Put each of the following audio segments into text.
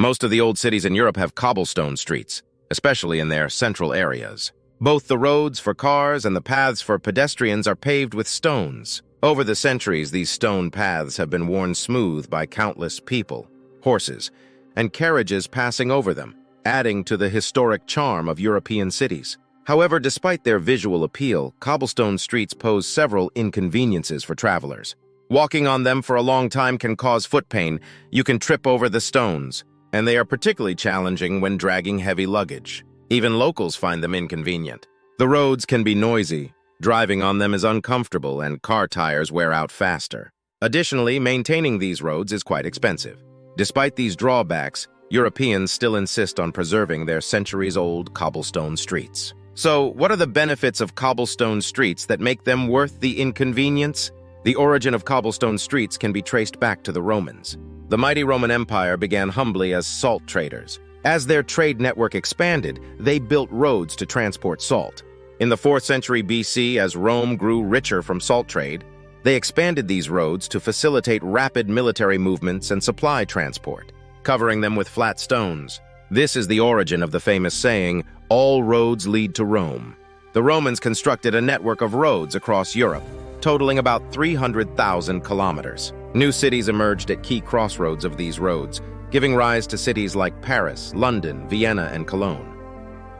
Most of the old cities in Europe have cobblestone streets, especially in their central areas. Both the roads for cars and the paths for pedestrians are paved with stones. Over the centuries, these stone paths have been worn smooth by countless people, horses, and carriages passing over them, adding to the historic charm of European cities. However, despite their visual appeal, cobblestone streets pose several inconveniences for travelers. Walking on them for a long time can cause foot pain. You can trip over the stones, and they are particularly challenging when dragging heavy luggage. Even locals find them inconvenient. The roads can be noisy. Driving on them is uncomfortable, and car tires wear out faster. Additionally, maintaining these roads is quite expensive. Despite these drawbacks, Europeans still insist on preserving their centuries-old cobblestone streets. So, what are the benefits of cobblestone streets that make them worth the inconvenience? The origin of cobblestone streets can be traced back to the Romans. The mighty Roman Empire began humbly as salt traders. As their trade network expanded, they built roads to transport salt. In the 4th century BC, as Rome grew richer from salt trade, they expanded these roads to facilitate rapid military movements and supply transport, covering them with flat stones. This is the origin of the famous saying, "All roads lead to Rome." The Romans constructed a network of roads across Europe, totaling about 300,000 kilometers. New cities emerged at key crossroads of these roads, giving rise to cities like Paris, London, Vienna, and Cologne.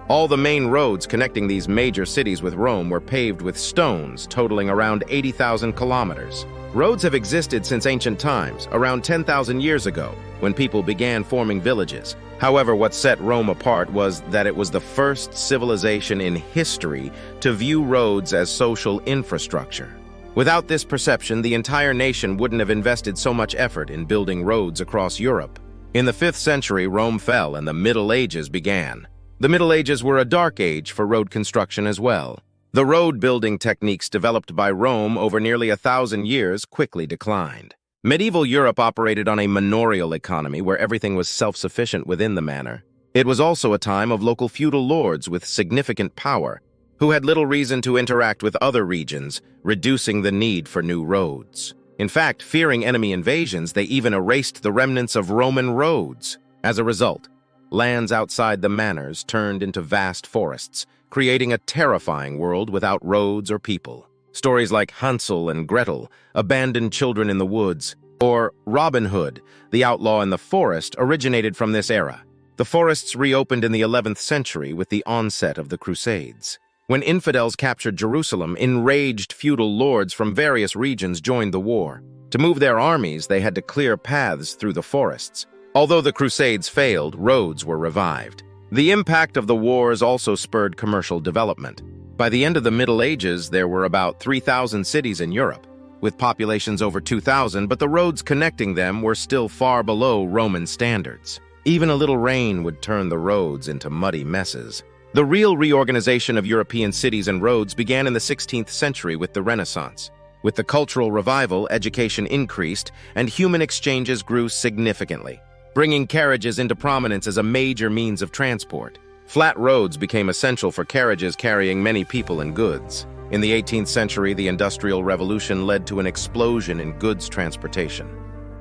All the main roads connecting these major cities with Rome were paved with stones, totaling around 80,000 kilometers. Roads have existed since ancient times, around 10,000 years ago, when people began forming villages. However, what set Rome apart was that it was the first civilization in history to view roads as social infrastructure. Without this perception, the entire nation wouldn't have invested so much effort in building roads across Europe. In the 5th century, Rome fell and the Middle Ages began. The Middle Ages were a dark age for road construction as well. The road-building techniques developed by Rome over nearly 1,000 years quickly declined. Medieval Europe operated on a manorial economy where everything was self-sufficient within the manor. It was also a time of local feudal lords with significant power, who had little reason to interact with other regions, reducing the need for new roads. In fact, fearing enemy invasions, they even erased the remnants of Roman roads. As a result, lands outside the manors turned into vast forests, creating a terrifying world without roads or people. Stories like Hansel and Gretel, abandoned children in the woods, or Robin Hood, the outlaw in the forest, originated from this era. The forests reopened in the 11th century with the onset of the Crusades. When infidels captured Jerusalem, enraged feudal lords from various regions joined the war. To move their armies, they had to clear paths through the forests. Although the Crusades failed, roads were revived. The impact of the wars also spurred commercial development. By the end of the Middle Ages, there were about 3,000 cities in Europe, with populations over 2,000, but the roads connecting them were still far below Roman standards. Even a little rain would turn the roads into muddy messes. The real reorganization of European cities and roads began in the 16th century with the Renaissance. With the cultural revival, education increased, and human exchanges grew significantly, bringing carriages into prominence as a major means of transport. Flat roads became essential for carriages carrying many people and goods. In the 18th century, the Industrial Revolution led to an explosion in goods transportation,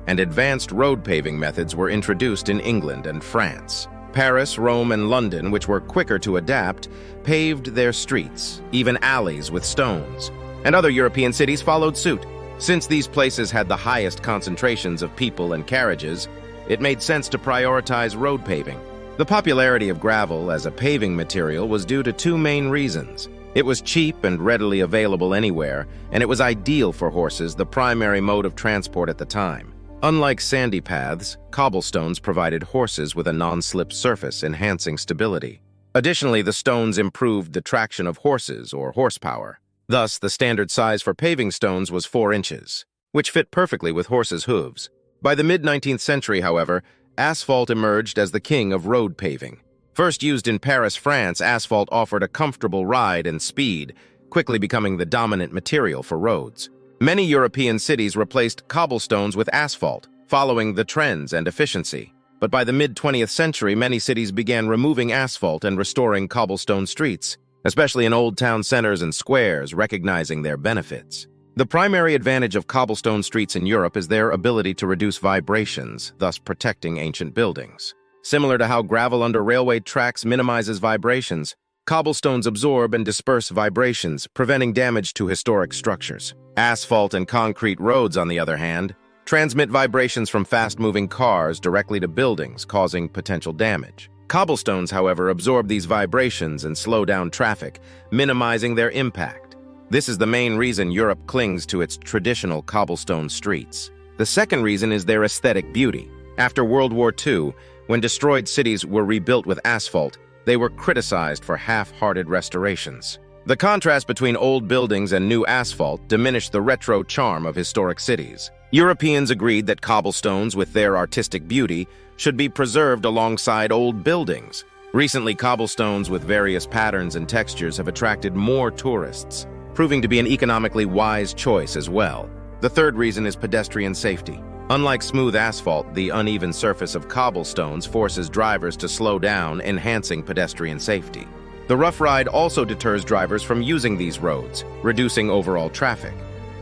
and advanced road paving methods were introduced in England and France. Paris, Rome, and London, which were quicker to adapt, paved their streets, even alleys with stones, and other European cities followed suit. Since these places had the highest concentrations of people and carriages, it made sense to prioritize road paving. The popularity of gravel as a paving material was due to two main reasons. It was cheap and readily available anywhere, and it was ideal for horses, the primary mode of transport at the time. Unlike sandy paths, cobblestones provided horses with a non-slip surface, enhancing stability. Additionally, the stones improved the traction of horses or horsepower. Thus, the standard size for paving stones was 4 inches, which fit perfectly with horses' hooves. By the mid-19th century, however, asphalt emerged as the king of road paving. First used in Paris, France, asphalt offered a comfortable ride and speed, quickly becoming the dominant material for roads. Many European cities replaced cobblestones with asphalt, following the trends and efficiency. But by the mid-20th century, many cities began removing asphalt and restoring cobblestone streets, especially in old town centers and squares, recognizing their benefits. The primary advantage of cobblestone streets in Europe is their ability to reduce vibrations, thus protecting ancient buildings. Similar to how gravel under railway tracks minimizes vibrations, cobblestones absorb and disperse vibrations, preventing damage to historic structures. Asphalt and concrete roads, on the other hand, transmit vibrations from fast-moving cars directly to buildings, causing potential damage. Cobblestones, however, absorb these vibrations and slow down traffic, minimizing their impact. This is the main reason Europe clings to its traditional cobblestone streets. The second reason is their aesthetic beauty. After World War II, when destroyed cities were rebuilt with asphalt, they were criticized for half-hearted restorations. The contrast between old buildings and new asphalt diminished the retro charm of historic cities. Europeans agreed that cobblestones, with their artistic beauty, should be preserved alongside old buildings. Recently, cobblestones with various patterns and textures have attracted more tourists, proving to be an economically wise choice as well. The third reason is pedestrian safety. Unlike smooth asphalt, the uneven surface of cobblestones forces drivers to slow down, enhancing pedestrian safety. The rough ride also deters drivers from using these roads, reducing overall traffic.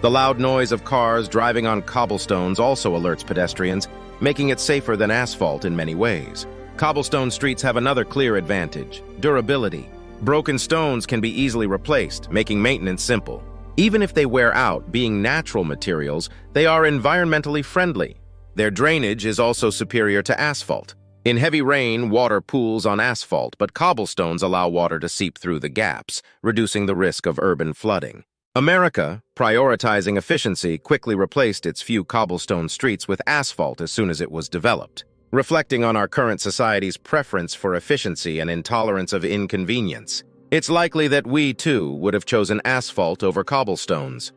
The loud noise of cars driving on cobblestones also alerts pedestrians, making it safer than asphalt in many ways. Cobblestone streets have another clear advantage: durability. Broken stones can be easily replaced, making maintenance simple. Even if they wear out, being natural materials, they are environmentally friendly. Their drainage is also superior to asphalt. In heavy rain, water pools on asphalt, but cobblestones allow water to seep through the gaps, reducing the risk of urban flooding. America, prioritizing efficiency, quickly replaced its few cobblestone streets with asphalt as soon as it was developed. Reflecting on our current society's preference for efficiency and intolerance of inconvenience, it's likely that we, too, would have chosen asphalt over cobblestones.